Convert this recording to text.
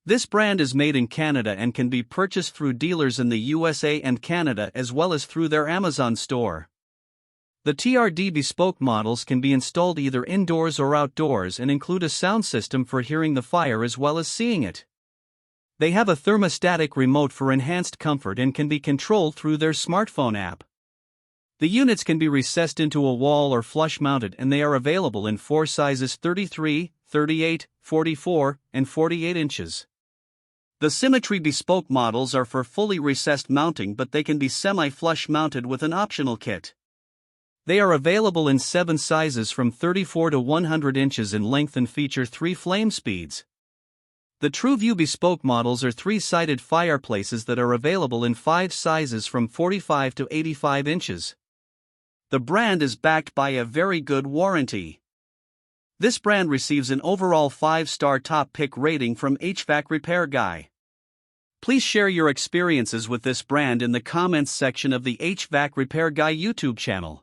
This brand is made in Canada and can be purchased through dealers in the USA and Canada as well as through their Amazon store. The TRD Bespoke models can be installed either indoors or outdoors and include a sound system for hearing the fire as well as seeing it. They have a thermostatic remote for enhanced comfort and can be controlled through their smartphone app. The units can be recessed into a wall or flush mounted, and they are available in 4 sizes: 33, 38, 44, and 48 inches. The Symmetry Bespoke models are for fully recessed mounting, but they can be semi-flush mounted with an optional kit. They are available in 7 sizes from 34 to 100 inches in length and feature 3 flame speeds. The Tru View Bespoke models are 3-sided fireplaces that are available in 5 sizes from 45 to 85 inches. The brand is backed by a very good warranty. This brand receives an overall 5-star top pick rating from HvacRepairGuy. Please share your experiences with this brand in the comments section of the HvacRepairGuy YouTube channel.